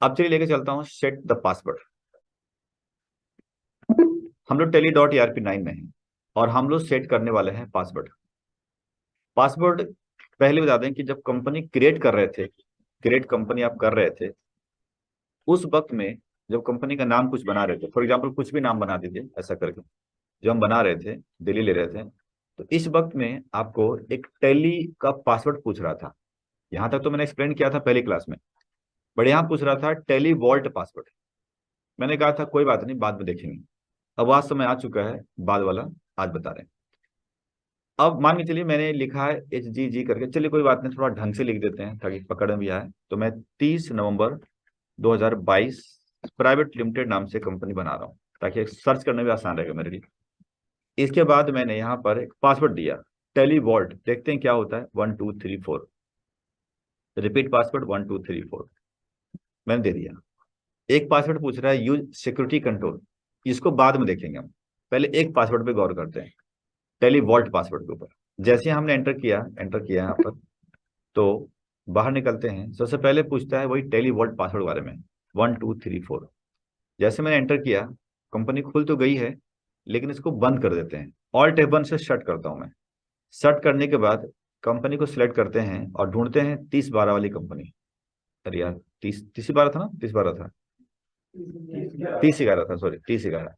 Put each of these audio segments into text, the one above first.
अब चलिए लेके चलता हूँ सेट द पासवर्ड। हम लोग tally.erp9 में हैं और हम लोग सेट करने वाले हैं पासवर्ड। पासवर्ड पहले बता दें कि जब कंपनी क्रिएट कर रहे थे, क्रिएट कंपनी आप कर रहे थे, उस वक्त में जब कंपनी का नाम कुछ बना रहे थे, फॉर एग्जाम्पल कुछ भी नाम बना दीजिए ऐसा करके, जो हम बना रहे थे, दिल्ली ले रहे थे, तो इस वक्त में आपको एक टैली का पासवर्ड पूछ रहा था। यहाँ तक तो मैंने एक्सप्लेन किया था पहली क्लास में, बट यहाँ पूछ रहा था टैली वॉल्ट पासवर्ड। मैंने कहा था कोई बात नहीं, बाद में देखेंगे। अब आज समय आ चुका है, बाद वाला आज बता रहे हैं। अब मान के चलिए मैंने लिखा है HGG करके, चलिए कोई बात नहीं, थोड़ा ढंग से लिख देते हैं ताकि पकड़ में भी आए। तो मैं 30 नवंबर 2022 प्राइवेट लिमिटेड नाम से कंपनी बना रहा हूँ ताकि सर्च करने में आसान रहेगा मेरे लिए। इसके बाद मैंने यहाँ पर एक पासवर्ड दिया, टेली वॉल्ट, देखते हैं क्या होता है। 1234, रिपीट पासवर्ड 1234 मैंने दे दिया। एक पासवर्ड पूछ रहा है यूज सिक्योरिटी कंट्रोल, इसको बाद में देखेंगे हम, पहले एक पासवर्ड पे गौर करते हैं, टेली वॉल्ट पासवर्ड के ऊपर। जैसे ही हमने एंटर किया यहाँ पर, तो बाहर निकलते हैं, सबसे पहले पूछता है वही टेली वॉल्ट पासवर्ड बारे में, 1234। जैसे मैंने एंटर किया, कंपनी खुल तो गई है, लेकिन इसको बंद कर देते हैं। ऑल्ट F1 से शट करता हूं मैं। शट करने के बाद कंपनी को सिलेक्ट करते हैं और ढूंढते हैं 3012 वाली कंपनी। अरे यार, 30 30 12 था ना, 30 12 था, 30 11 था, सॉरी 30 11,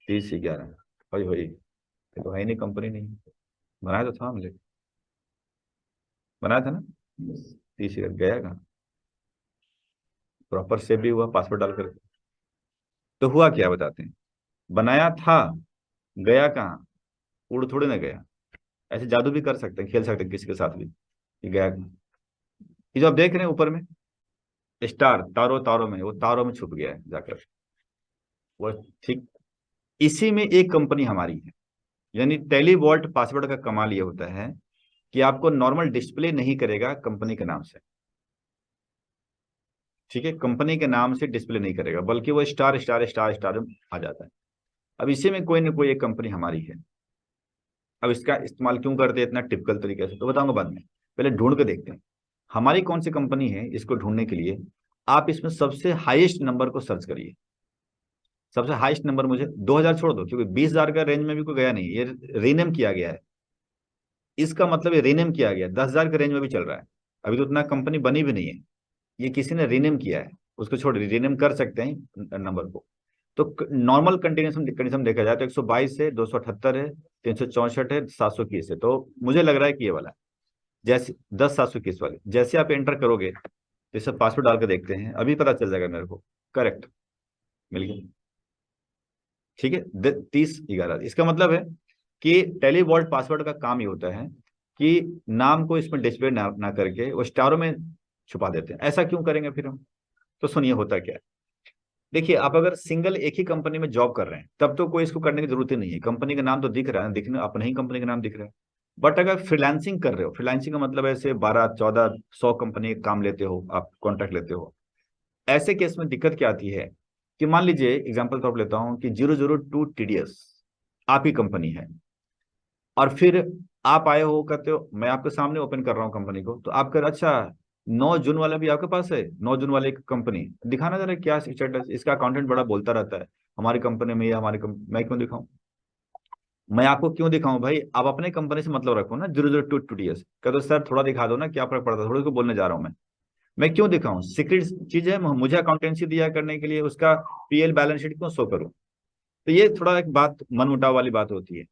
30 11। भाई भाई, ये तो है ही नहीं, कंपनी नहीं बनाया तो था हमने, बनाया था ना। 30 11 गया कहाँ, प्रॉपर सेव भी हुआ पासवर्ड डाल कर। तो हुआ क्या बताते हैं, बनाया था, गया कहाँ, उड़ थोड़े ना गया। ऐसे जादू भी कर सकते हैं, खेल सकते हैं किसी के साथ भी, कि गया कहाँ। ये जो आप देख रहे हैं ऊपर में स्टार, तारों तारों में, वो तारों में छुप गया है जाकर वो। ठीक इसी में एक कंपनी हमारी है। यानी टेली वॉल्ट पासवर्ड का कमाल ये होता है कि आपको नॉर्मल डिस्प्ले नहीं करेगा कंपनी के नाम से। ठीक है, कंपनी के नाम से डिस्प्ले नहीं करेगा, बल्कि वो स्टार स्टार स्टार स्टार में आ जाता है। अब इसी में कोई ना कोई एक कंपनी हमारी है। अब इसका इस्तेमाल क्यों करते हैं इतना टिपिकल तरीके से, तो बताऊंगा बाद में, पहले ढूंढ के देखते हैं हमारी कौन सी कंपनी है। इसको ढूंढने के लिए आप इसमें सबसे हाईएस्ट नंबर को सर्च करिए। सबसे हाईएस्ट नंबर मुझे 2000 छोड़ दो, क्योंकि 20,000 का रेंज में भी कोई गया नहीं, ये रीनेम किया गया है। इसका मतलब ये रीनेम किया गया, 10,000 के रेंज में भी चल रहा है। अभी तो उतना कंपनी बनी भी नहीं है, ये किसी ने रीनेम किया है। उसको छोड़, रीनेम कर सकते हैं नंबर को। तो नॉर्मल कंटिन्यूशन कंडीशन देखा जाए तो 122 है, 278 है, 364 है, 721 है। तो मुझे लग रहा है कि ये वाला है, जैसे 10 721 वाले। जैसे आप एंटर करोगे, जैसे पासवर्ड डाल के देखते हैं, अभी पता चल जाएगा मेरे को। करेक्ट, मिल गया। ठीक है, 30 11, इसका मतलब है कि टेलीवॉल्ट पासवर्ड का काम ये होता है कि नाम को इसमें डिस्प्ले ना करके वो स्टारों में छुपा देते हैं। ऐसा क्यों करेंगे फिर हम, तो सुनिए होता क्या है। देखिए, आप अगर सिंगल एक ही कंपनी में जॉब कर रहे हैं, तब तो कोई इसको करने की जरूरत ही नहीं है, कंपनी का नाम तो दिख रहा है, दिखने अपने ही कंपनी का नाम दिख रहा है। बट अगर फ्रीलांसिंग कर रहे हो, फ्रीलांसिंग का मतलब ऐसे 12 14 100 कंपनी का काम लेते हो, आप कॉन्ट्रैक्ट लेते हो, ऐसे केस में दिक्कत क्या आती है कि मान लीजिए एग्जाम्पल तौर पर लेता हूं कि 002 TDS आपकी कंपनी है, और फिर आप आए हो, कहते हो मैं आपके सामने ओपन कर रहा हूँ कंपनी को, तो आप कह रहे अच्छा 9 जून वाला भी आपके पास है, 9 जून वाले कंपनी दिखाना जरा क्या स्टेटस, इसका अकाउंटेंट बड़ा बोलता रहता है हमारी कंपनी में, या मैं क्यों दिखाऊं, मैं आपको क्यों दिखाऊं भाई, आप अपने कंपनी से मतलब रखो ना। 002 TDS कहते हो सर थोड़ा दिखा दो ना, क्या फर्क पड़ता है, थोड़ा इसको बोलने जा रहा हूं मैं क्यों दिखाऊं, सीक्रेट चीज है, मुझे अकाउंटेंसी दिया करने के लिए, उसका PL बैलेंस शीट क्यों शो करूं। तो ये थोड़ा एक बात मनमुटाव वाली बात होती है।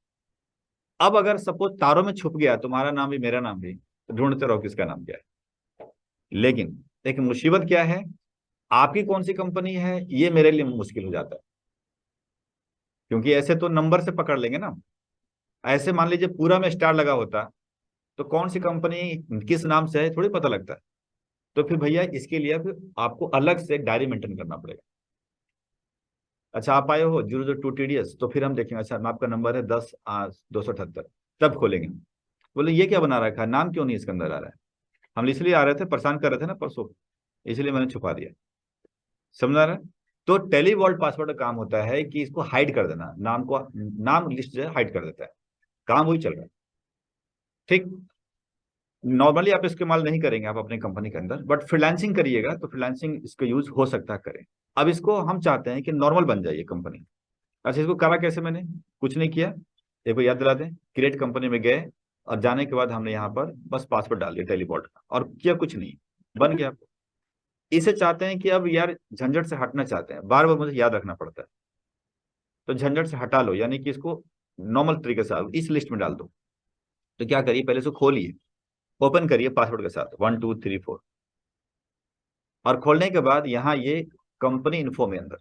अब अगर सपोज तारों में छुप गया तुम्हारा नाम भी मेरा नाम भी, तो ढूंढते रहो किसका नाम क्या है। लेकिन एक मुसीबत क्या है, आपकी कौन सी कंपनी है ये मेरे लिए मुश्किल हो जाता है, क्योंकि ऐसे तो नंबर से पकड़ लेंगे ना। ऐसे मान लीजिए पूरा में स्टार लगा होता, तो कौन सी कंपनी किस नाम से है थोड़ी पता लगता है। तो फिर भैया इसके लिए फिर आपको अलग से एक डायरी मेंटेन करना पड़ेगा। अच्छा आप आए हो 002 TDS, तो फिर हम देखेंगे अच्छा आपका नंबर है 10 278, तब खोलेंगे। बोले ये क्या बना रखा है, नाम क्यों नहीं इसके अंदर आ रहा है। हम इसलिए आ रहे थे, परेशान कर रहे थे ना परसों, इसलिए मैंने छुपा दिया। समझ आ रहा है। तो टेलीवॉल्ट पासवर्ड का काम होता है कि इसको हाइड कर देना, नाम को, नाम लिस्ट जो है हाइड कर देता है, काम वही चल रहा है। ठीक, नॉर्मली आप इस्तेमाल नहीं करेंगे आप अपनी कंपनी के अंदर, बट फ्रीलांसिंग करिएगा तो फ्रीलांसिंग इसका यूज हो सकता है, करें। अब इसको हम चाहते हैं कि नॉर्मल बन जाए कंपनी। अच्छा, इसको करा कैसे? मैंने कुछ नहीं किया, एक बार याद दिला दें। क्रिएट कंपनी में गए और जाने के बाद हमने यहाँ पर बस पासवर्ड डाल दिया टेलीपोर्ट का, और किया कुछ नहीं, बन गया। इसे चाहते हैं कि अब यार झंझट से हटना चाहते हैं, बार बार मुझे याद रखना पड़ता है, तो झंझट से हटा लो, यानी कि इसको नॉर्मल तरीके से इस लिस्ट में डाल दो। तो क्या करिए, पहले इसको खोलिए, ओपन करिए पासवर्ड के साथ 1 2 3 4, और खोलने के बाद यहाँ ये कंपनी इन्फो में अंदर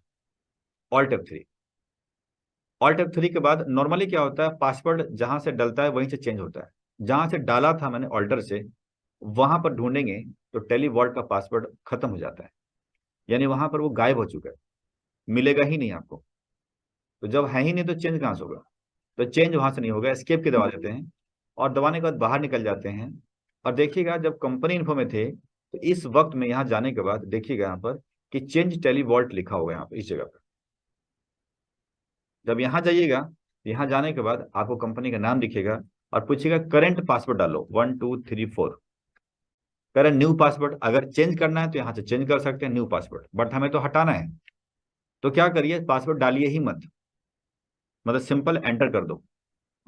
Alt F3। Alt F3 के बाद नॉर्मली क्या होता है, पासवर्ड जहां से डलता है वहीं से चेंज होता है। जहां से डाला था मैंने ऑल्टर से, वहां पर ढूंढेंगे तो टेली वॉल्ट का पासवर्ड खत्म हो जाता है, यानी वहां पर वो गायब हो चुका है, मिलेगा ही नहीं आपको। तो जब है ही नहीं तो चेंज कहां से होगा? तो चेंज वहां से नहीं होगा, एस्केप की दबा देते हैं, और दबाने के बाद बाहर निकल जाते हैं। और देखिएगा जब कंपनी इन्फो में थे तो इस वक्त में यहाँ जाने के बाद देखिएगा यहाँ पर कि चेंज टेली वॉल्ट लिखा होगा यहाँ पर, इस जगह पर। जब यहाँ जाइएगा, यहाँ जाने के बाद आपको कंपनी का नाम दिखेगा और पूछेगा करंट पासवर्ड डालो 1 2 3 4। करंट न्यू पासवर्ड, अगर चेंज करना है तो यहाँ से चेंज कर सकते हैं न्यू पासवर्ड, बट हमें तो हटाना है। तो क्या करिए, पासवर्ड डालिए ही मत, मतलब सिंपल एंटर कर दो।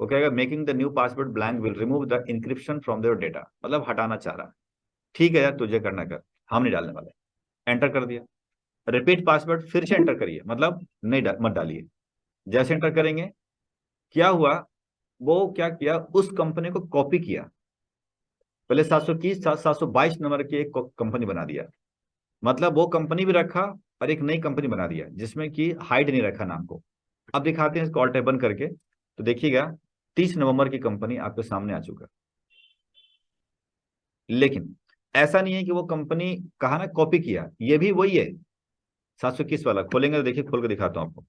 वो कहेगा making the new password blank will remove the encryption from their data, मतलब हटाना चाह रहा है। ठीक है यार, तुझे करना कर, हम नहीं डालने वाले। एंटर कर दिया। रिपीट पासवर्ड फिर से एंटर करिए, मतलब नहीं मत डालिए। जैसे एंटर करेंगे, क्या हुआ, वो क्या किया, उस कंपनी को कॉपी किया। पहले 721 722 नंबर की एक कंपनी बना दिया, मतलब वो कंपनी भी रखा और एक नई कंपनी बना दिया जिसमें कि हाइड नहीं रखा नाम को। अब दिखाते हैं इसको ऑल्ट बंद करके, तो देखिएगा 30 नवंबर की कंपनी आपके सामने आ चुका। लेकिन ऐसा नहीं है कि वो कंपनी कहा ना कॉपी किया, ये भी वही है। 721 वाला खोलेंगे तो देखिए, खोल के दिखाता हूँ आपको,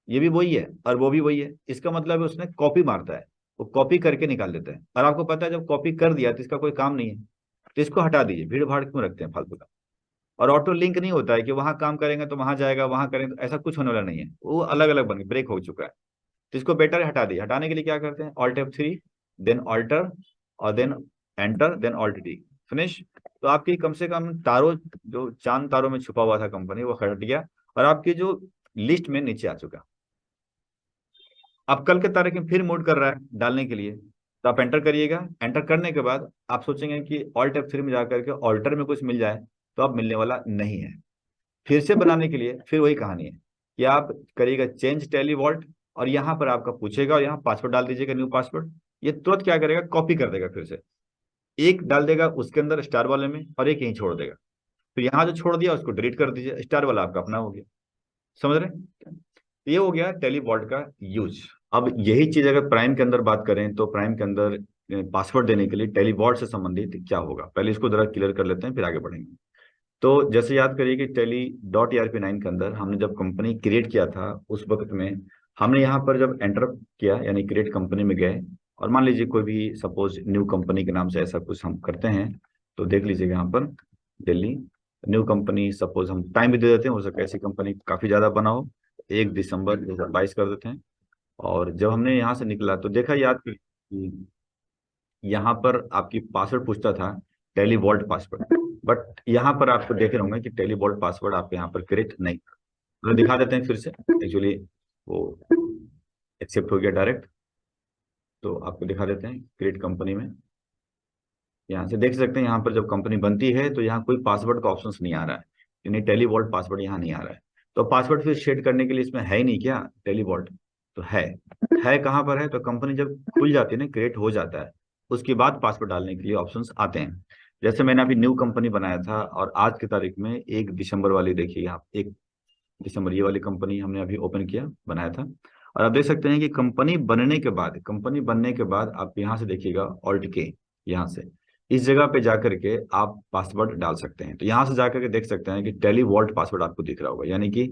ये भी वही है और वो भी वही है। इसका मतलब है उसने कॉपी मारता है, वो कॉपी करके निकाल देता है। और आपको पता है जब कॉपी कर दिया तो इसका कोई काम नहीं है, तो इसको हटा दीजिए, भीड़ भाड़ क्यों रखते हैं फालतू का। और ऑटो लिंक नहीं होता है कि वहां काम करेंगे तो वहां जाएगा, वहां करेंगे तो ऐसा कुछ होने वाला नहीं है, वो अलग अलग बन ब्रेक हो चुका है। तो इसको बेटर हटा दिए। हटाने के लिए क्या करते हैं, Alt F3, देन ऑल्टर, और then enter, then Alt D, finish. तो आपकी कम से कम तारों, जो चांद तारों में छुपा हुआ था कंपनी, वो हट गया और आपकी जो लिस्ट में नीचे आ चुका। अब कल के तारीख में फिर मूड कर रहा है डालने के लिए, तो आप एंटर करिएगा। एंटर करने के बाद आप सोचेंगे कि Alt F3 में जाकर के ऑल्टर में कुछ मिल जाए, तो अब मिलने वाला नहीं है। फिर से बनाने के लिए फिर वही कहानी है कि आप करिएगा चेंज टेली वॉल्ट, और यहाँ पर आपका पूछेगा और यहाँ पासवर्ड डाल दीजिएगा न्यू पासवर्ड। ये तुरंत क्या करेगा, कॉपी कर देगा, फिर से एक डाल देगा उसके अंदर स्टार वाले में और एक यहीं छोड़ देगा। फिर यहाँ जो छोड़ दिया उसको डिलीट कर दीजिए, स्टार वाला आपका अपना हो गया। समझ रहे हैं? ये हो गया टेली वॉल्ट का यूज। अब यही चीज अगर प्राइम के अंदर बात करें तो प्राइम के अंदर पासवर्ड देने के लिए टेली वॉल्ट से संबंधित क्या होगा, पहले इसको जरा क्लियर कर लेते हैं फिर आगे बढ़ेंगे। तो जैसे याद करिए कि टेली.ERP9 के अंदर हमने जब कंपनी क्रिएट किया था, उस वक्त में हमने यहाँ पर जब एंटर किया, यानी क्रिएट कंपनी में गए, और मान लीजिए कोई भी सपोज न्यू कंपनी के नाम से ऐसा कुछ हम करते हैं, तो देख लीजिएगा यहाँ पर दिल्ली न्यू कंपनी, सपोज हम टाइम भी दे देते हैं, हो सकता है ऐसी कंपनी काफ़ी ज़्यादा बना हो, 1 दिसंबर 2022 कर देते हैं। और जब हमने यहाँ से निकला तो देखा, याद कि यहाँ पर आपकी पासवर्ड पूछता था, टेली वॉल्ट पासवर्ड, बट यहाँ पर आपको देख रहे होंगे कि टेली वॉल्ट पासवर्ड आप यहाँ पर क्रिएट नहीं, तो दिखा देते हैं फिर से। एक्चुअली वो एक्सेप्ट हो गया डायरेक्ट, तो आपको दिखा देते हैं क्रिएट कंपनी में। यहाँ से देख सकते हैं, यहाँ पर जब कंपनी बनती है तो यहाँ कोई पासवर्ड का ऑप्शन नहीं आ रहा है, यानी टेली वॉल्ट पासवर्ड यहाँ नहीं आ रहा है। तो पासवर्ड फिर सेट करने के लिए इसमें है ही नहीं क्या टेली वॉल्ट, तो है कहाँ पर है, तो कंपनी जब खुल जाती है ना, क्रिएट हो जाता है, उसके बाद पासवर्ड डालने के लिए ऑप्शंस आते हैं। जैसे मैंने अभी न्यू कंपनी बनाया था और आज की तारीख में 1 दिसंबर वाली, देखिए यहाँ 1 दिसंबर ये वाली कंपनी हमने अभी ओपन किया, बनाया था। और आप देख सकते हैं कि कंपनी बनने के बाद आप यहाँ से देखिएगा Alt K, यहाँ से इस जगह पे जाकर के आप पासवर्ड डाल सकते हैं। तो यहाँ से जाकर के देख सकते हैं कि टेली वॉल्ट पासवर्ड आपको दिख रहा होगा, यानी कि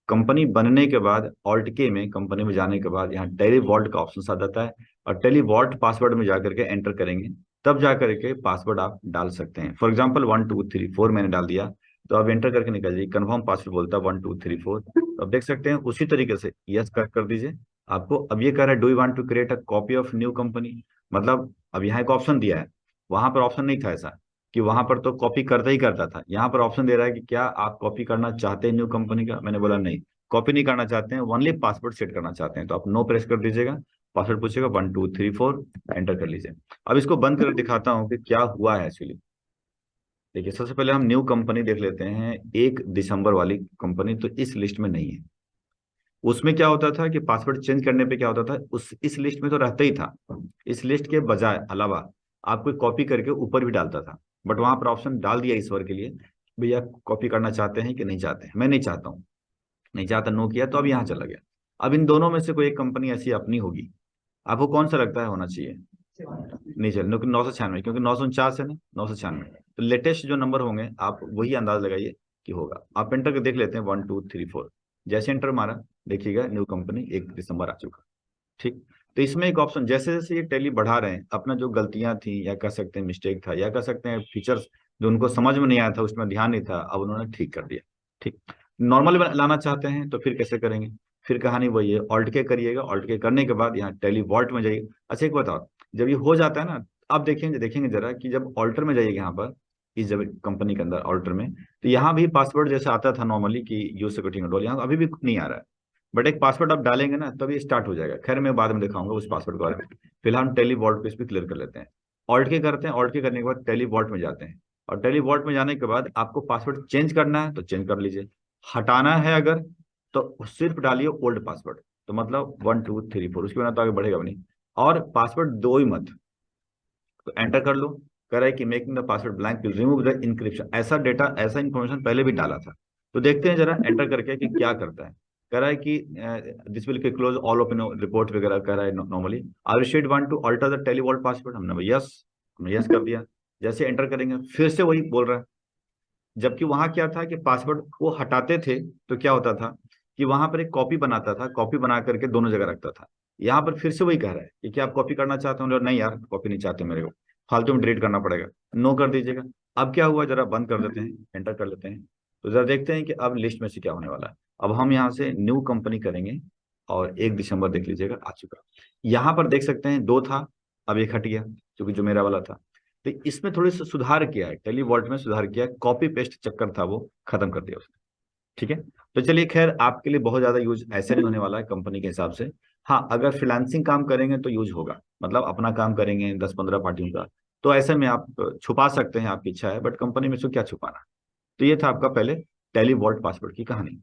कंपनी बनने के बाद Alt K में, कंपनी में जाने के बाद यहाँ टेली वॉल्ट का ऑप्शन आ जाता है, और टेली वॉल्ट पासवर्ड में जाकर के एंटर करेंगे, तब जाकर के पासवर्ड आप डाल सकते हैं। फॉर एग्जाम्पल 1 2 3 4 मैंने डाल दिया, तो अब एंटर करके निकल जाइए, कन्फर्म पासवर्ड बोलता है 1 2 3 4। तो अब देख सकते हैं उसी तरीके से यस कर दीजिए। आपको अब ये कह रहा है do you want to create a copy of new company, मतलब अब यहाँ एक ऑप्शन दिया है, वहां पर ऑप्शन नहीं था ऐसा कि वहां पर तो कॉपी करता ही करता था। यहाँ पर ऑप्शन दे रहा है कि क्या आप कॉपी करना चाहते हैं न्यू कंपनी का। मैंने बोला नहीं, कॉपी नहीं करना चाहते हैं, ओनली पासवर्ड सेट करना चाहते हैं। तो आप नो प्रेस कर दीजिएगा, पासवर्ड पूछेगा 1 2 3 4, एंटर कर लीजिए। अब इसको बंद कर दिखाता हूँ कि क्या हुआ है एक्चुअली। देखिए सबसे पहले हम न्यू कंपनी देख लेते हैं, 1 दिसंबर वाली कंपनी तो इस लिस्ट में नहीं है। उसमें क्या होता था कि पासवर्ड चेंज करने पे क्या होता था, उस इस लिस्ट में तो रहता ही था। इस लिस्ट के बजाय अलावा आप कोई कॉपी करके ऊपर भी डालता था। बट वहां पर ऑप्शन डाल दिया ईश्वर के लिए, भैया कॉपी करना चाहते हैं कि नहीं चाहते हैं। मैं नहीं चाहता हूँ, नहीं चाहता, नो किया, तो अब यहाँ चला गया। अब इन दोनों में से कोई एक कंपनी ऐसी अपनी होगी, आपको कौन सा लगता है होना चाहिए? नहीं चल, 996, क्योंकि 949 है ना, 996। तो लेटेस्ट जो नंबर होंगे आप वही अंदाज लगाइए कि होगा। आप एंटर कर देख लेते हैं 1 2 3 4। जैसे एंटर मारा, देखिएगा न्यू कंपनी 1 दिसंबर आ चुका। ठीक। तो इसमें एक ऑप्शन, जैसे जैसे ये टैली बढ़ा रहे हैं, अपना जो गलतियां थी या कह सकते हैं मिस्टेक था या कह सकते हैं फीचर्स जो उनको समझ में नहीं आया था, उसमें ध्यान नहीं था, अब उन्होंने ठीक कर दिया। ठीक। नॉर्मल लाना चाहते हैं तो फिर कैसे करेंगे? फिर कहानी वही है, ऑल्ट के करिएगा, ऑल्ट के करने के बाद यहाँ टैली वॉल्ट में जाइए। अच्छा एक बताओ, जब ये हो जाता है ना, आप देखेंगे देखेंगे जरा कि जब ऑल्टर में जाइएगा यहाँ पर, इस जब कंपनी के अंदर ऑल्टर में, तो यहाँ भी पासवर्ड जैसे आता था नॉर्मली कि यूज सिक्योरिटी कंट्रोल, यहाँ अभी भी नहीं आ रहा है। बट एक पासवर्ड आप डालेंगे ना तब ये स्टार्ट हो जाएगा। खैर मैं बाद में दिखाऊंगा उस पासवर्ड के बारे में। फिलहाल हम टेली वॉल्ट पे इस पर क्लियर कर लेते हैं। ऑल्ट के करते हैं, ऑल्ट के करने के बाद टेली वॉल्ट में जाते हैं। और टेली वॉल्ट में जाने के बाद आपको पासवर्ड चेंज करना है तो चेंज कर लीजिए, हटाना है अगर तो सिर्फ डालिए ओल्ड पासवर्ड। तो मतलब 1 2 3 4, उसके बिना तो आगे बढ़ेगा भी नहीं। और पासवर्ड दो ही मत, तो एंटर कर लो। कह रहा है कि making the password blank will remove the encryption. ऐसा डेटा, ऐसा इन्फॉर्मेशन पहले भी डाला था। तो देखते हैं जरा एंटर करके कि क्या करता है। कह रहा है कि this will close all open report वगैरह कह रहा है normally. I should want to alter the Tally vault password, हमने यस, हमने यस कर दिया। जैसे एंटर करेंगे फिर से वही बोल रहा है। जबकि वहां क्या था कि पासवर्ड वो हटाते थे तो क्या होता था कि वहां पर एक कॉपी बनाता था, कॉपी बना करके दोनों जगह रखता था। यहाँ पर फिर से वही कह रहा है कि क्या आप कॉपी करना चाहते हो? नहीं यार कॉपी नहीं चाहते, मेरे को फालतू में डिलीट करना पड़ेगा, नो कर दीजिएगा। अब क्या हुआ, जरा बंद कर देते हैं, एंटर कर लेते हैं। तो जरा देखते हैं कि अब लिस्ट में से क्या होने वाला है। अब हम यहाँ से न्यू कंपनी करेंगे और 1 दिसंबर देख लीजिएगा आ चुका। यहाँ पर देख सकते हैं दो था, अब एक हट गया क्योंकि जो मेरा वाला था। तो इसमें थोड़ी सा सुधार किया है, टेली वॉल्ट में सुधार किया है, कॉपी पेस्ट चक्कर था वो खत्म कर दिया उसने। ठीक है। तो चलिए खैर आपके लिए बहुत ज्यादा यूज ऐसे नहीं होने वाला है कंपनी के हिसाब से। हाँ अगर फ्रीलांसिंग काम करेंगे तो यूज होगा, मतलब अपना काम करेंगे 10 15 पार्टियों का, तो ऐसे में आप छुपा सकते हैं, आपकी इच्छा है, बट कंपनी में से क्या छुपाना। तो ये था आपका पहले टेली वॉल्ट पासवर्ड की कहानी।